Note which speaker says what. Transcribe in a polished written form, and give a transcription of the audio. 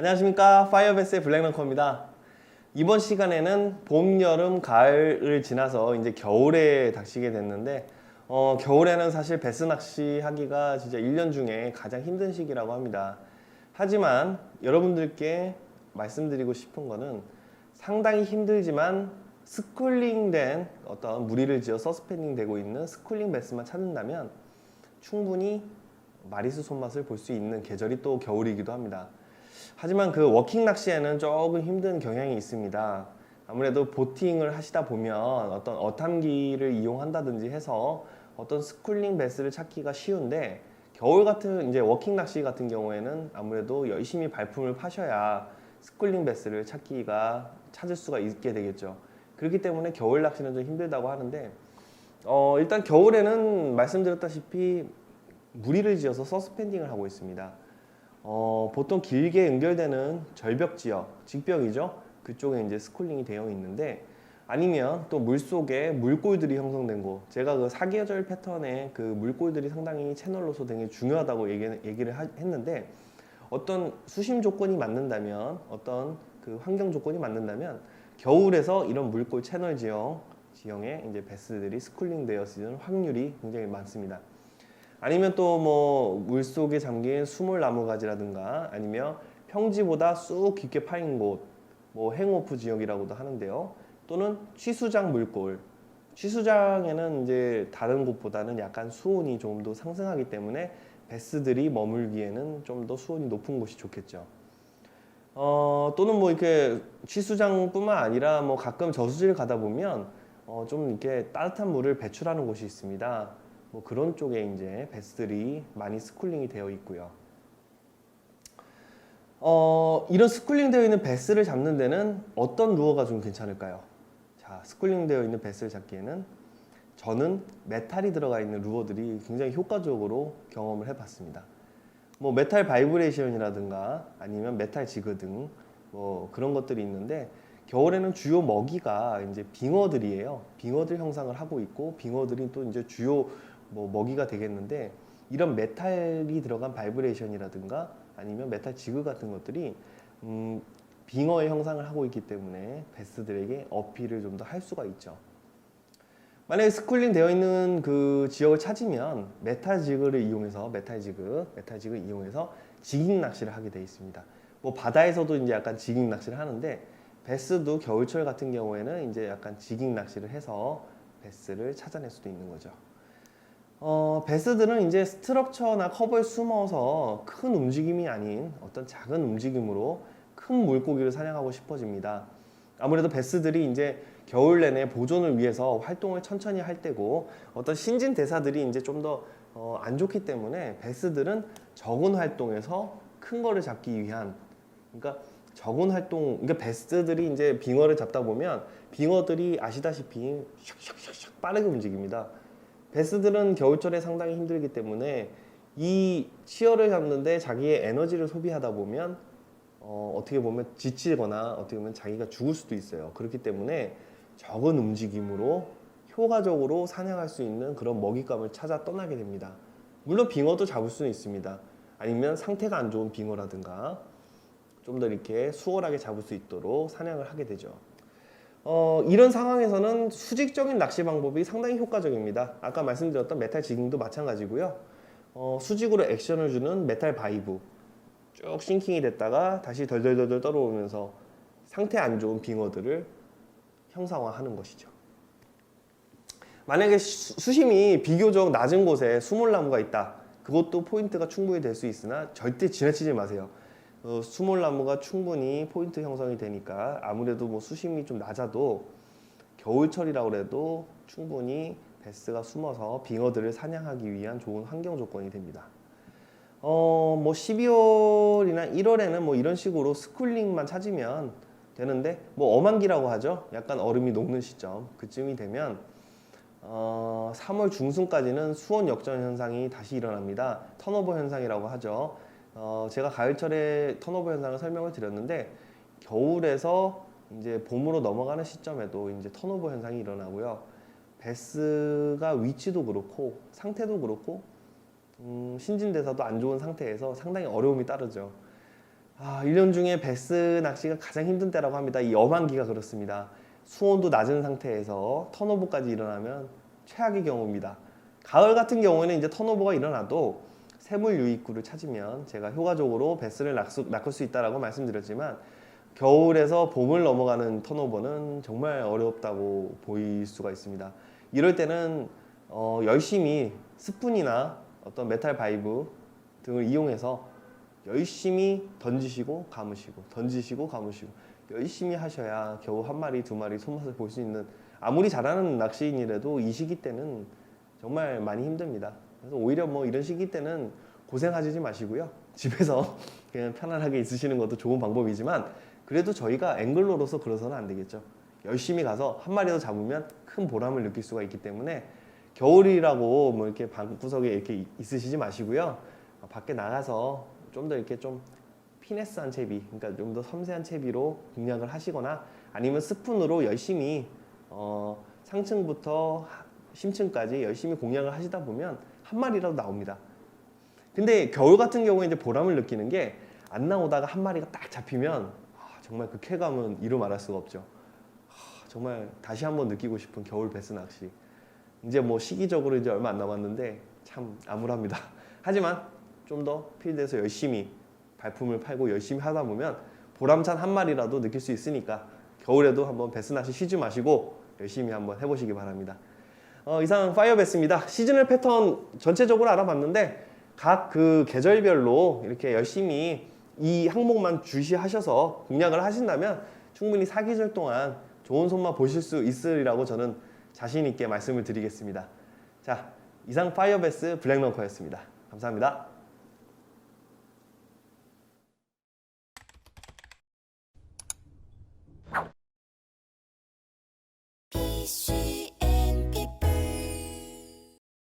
Speaker 1: 안녕하십니까, 파이어베스의 블랙런커입니다. 이번 시간에는 봄, 여름, 가을을 지나서 이제 겨울에 닥치게 됐는데 겨울에는 사실 베스 낚시 하기가 진짜 1년 중에 가장 힘든 시기라고 합니다. 하지만 여러분들께 말씀드리고 싶은 거는 상당히 힘들지만 스쿨링된 어떤 무리를 지어 서스펜딩 되고 있는 스쿨링 베스만 찾는다면 충분히 마리수 손맛을 볼 수 있는 계절이 또 겨울이기도 합니다. 하지만 그 워킹 낚시에는 조금 힘든 경향이 있습니다. 아무래도 보팅을 하시다 보면 어떤 어탐기를 이용한다든지 해서 어떤 스쿨링 베스를 찾기가 쉬운데, 겨울 같은 이제 워킹 낚시 같은 경우에는 아무래도 열심히 발품을 파셔야 스쿨링 베스를 찾을 수가 있게 되겠죠. 그렇기 때문에 겨울 낚시는 좀 힘들다고 하는데, 일단 겨울에는 말씀드렸다시피 무리를 지어서 서스펜딩을 하고 있습니다. 보통 길게 연결되는 절벽 지역, 직벽이죠. 그쪽에 이제 스쿨링이 되어 있는데, 아니면 또 물속에 물골들이 형성된 곳. 제가 그 사계절 패턴의 그 물골들이 상당히 채널로서 되게 중요하다고 얘기를 했는데, 어떤 수심 조건이 맞는다면, 어떤 그 환경 조건이 맞는다면 겨울에서 이런 물골 채널 지형에 이제 베스들이 스쿨링 되었을 확률이 굉장히 많습니다. 아니면 또 뭐 물속에 잠긴 수몰나무가지라든가, 아니면 평지보다 쑥 깊게 파인 곳, 뭐 행오프 지역이라고도 하는데요. 또는 취수장 물골. 취수장에는 이제 다른 곳보다는 약간 수온이 좀 더 상승하기 때문에 베스들이 머물기에는 좀 더 수온이 높은 곳이 좋겠죠. 또는 뭐 이렇게 취수장뿐만 아니라 뭐 가끔 저수지를 가다 보면 좀 이렇게 따뜻한 물을 배출하는 곳이 있습니다. 뭐 그런 쪽에 이제 베스들이 많이 스쿨링이 되어 있고요. 이런 스쿨링 되어 있는 베스를 잡는 데는 어떤 루어가 좀 괜찮을까요? 자, 스쿨링 되어 있는 베스를 잡기에는 저는 메탈이 들어가 있는 루어들이 굉장히 효과적으로 경험을 해봤습니다. 뭐 메탈 바이브레이션이라든가 아니면 메탈 지그 등 뭐 그런 것들이 있는데, 겨울에는 주요 먹이가 이제 빙어들이에요. 빙어들 형상을 하고 있고, 빙어들이 또 이제 주요 뭐 먹이가 되겠는데, 이런 메탈이 들어간 바이브레이션이라든가 아니면 메탈 지그 같은 것들이 빙어의 형상을 하고 있기 때문에 베스들에게 어필을 좀 더 할 수가 있죠. 만약에 스쿨링 되어 있는 그 지역을 찾으면 메탈 지그를 이용해서 지깅 낚시를 하게 되어 있습니다. 뭐 바다에서도 이제 약간 지깅 낚시를 하는데, 베스도 겨울철 같은 경우에는 이제 약간 지깅 낚시를 해서 베스를 찾아낼 수도 있는 거죠. 베스들은 이제 스트럭처나 커버에 숨어서 큰 움직임이 아닌 어떤 작은 움직임으로 큰 물고기를 사냥하고 싶어집니다. 아무래도 베스들이 이제 겨울 내내 보존을 위해서 활동을 천천히 할 때고, 어떤 신진 대사들이 이제 좀 더 안 좋기 때문에 베스들은 적은 활동에서 큰 거를 잡기 위한, 그러니까 적은 활동, 그러니까 베스들이 이제 빙어를 잡다 보면 빙어들이 아시다시피 샥샥샥샥 빠르게 움직입니다. 베스들은 겨울철에 상당히 힘들기 때문에 이 치어를 잡는데 자기의 에너지를 소비하다 보면 어떻게 보면 지치거나 어떻게 보면 자기가 죽을 수도 있어요. 그렇기 때문에 적은 움직임으로 효과적으로 사냥할 수 있는 그런 먹잇감을 찾아 떠나게 됩니다. 물론 빙어도 잡을 수는 있습니다. 아니면 상태가 안 좋은 빙어라든가 좀 더 이렇게 수월하게 잡을 수 있도록 사냥을 하게 되죠. 이런 상황에서는 수직적인 낚시 방법이 상당히 효과적입니다. 아까 말씀드렸던 메탈 지깅도 마찬가지고요. 수직으로 액션을 주는 메탈 바이브, 쭉 싱킹이 됐다가 다시 덜덜덜 떨어오면서 상태 안 좋은 빙어들을 형상화하는 것이죠. 만약에 수심이 비교적 낮은 곳에 수몰나무가 있다. 그것도 포인트가 충분히 될 수 있으나 절대 지나치지 마세요. 수몰나무가 충분히 포인트 형성이 되니까 아무래도 뭐 수심이 좀 낮아도 겨울철이라고 해도 충분히 베스가 숨어서 빙어들을 사냥하기 위한 좋은 환경 조건이 됩니다. 뭐 12월이나 1월에는 뭐 이런 식으로 스쿨링만 찾으면 되는데, 뭐 어만기라고 하죠. 약간 얼음이 녹는 시점, 그쯤이 되면 3월 중순까지는 수온 역전 현상이 다시 일어납니다. 턴오버 현상이라고 하죠. 제가 가을철에 턴오버 현상을 설명을 드렸는데, 겨울에서 이제 봄으로 넘어가는 시점에도 이제 턴오버 현상이 일어나고요. 베스가 위치도 그렇고 상태도 그렇고 신진대사도 안 좋은 상태에서 상당히 어려움이 따르죠. 1년 중에 베스 낚시가 가장 힘든 때라고 합니다. 이 염한기가 그렇습니다. 수온도 낮은 상태에서 턴오버까지 일어나면 최악의 경우입니다. 가을 같은 경우에는 이제 턴오버가 일어나도 새물 유입구를 찾으면 제가 효과적으로 베스를 낚을 수 있다라고 말씀드렸지만, 겨울에서 봄을 넘어가는 턴오버는 정말 어렵다고 보일 수가 있습니다. 이럴 때는 열심히 스푼이나 어떤 메탈 바이브 등을 이용해서 열심히 던지시고 감으시고 던지시고 감으시고 열심히 하셔야 겨우 한 마리 두 마리 손맛을 볼 수 있는, 아무리 잘하는 낚시인이라도 이 시기 때는 정말 많이 힘듭니다. 그래서 오히려 뭐 이런 시기 때는 고생하지 마시고요, 집에서 그냥 편안하게 있으시는 것도 좋은 방법이지만, 그래도 저희가 앵글러로서 그러서는 안 되겠죠. 열심히 가서 한 마리 더 잡으면 큰 보람을 느낄 수가 있기 때문에 겨울이라고 뭐 이렇게 방구석에 이렇게 있으시지 마시고요, 밖에 나가서 좀 더 이렇게 좀 피네스한 채비, 그러니까 좀 더 섬세한 채비로 공략을 하시거나, 아니면 스푼으로 열심히 상층부터 심층까지 열심히 공략을 하시다 보면 한 마리라도 나옵니다. 근데 겨울 같은 경우에 이제 보람을 느끼는 게, 안 나오다가 한 마리가 딱 잡히면 정말 그 쾌감은 이루 말할 수가 없죠. 정말 다시 한번 느끼고 싶은 겨울 베스 낚시. 이제 뭐 시기적으로 이제 얼마 안 남았는데 참 암울합니다. 하지만 좀 더 필드에서 열심히 발품을 팔고 열심히 하다 보면 보람찬 한 마리라도 느낄 수 있으니까, 겨울에도 한번 베스 낚시 쉬지 마시고 열심히 한번 해보시기 바랍니다. 이상 파이어베스입니다. 시즈널 패턴 전체적으로 알아봤는데, 각 그 계절별로 이렇게 열심히 이 항목만 주시하셔서 공략을 하신다면 충분히 사계절 동안 좋은 손맛 보실 수 있으리라고 저는 자신 있게 말씀을 드리겠습니다. 자, 이상 파이어베스 블랙런커였습니다. 감사합니다.
Speaker 2: PC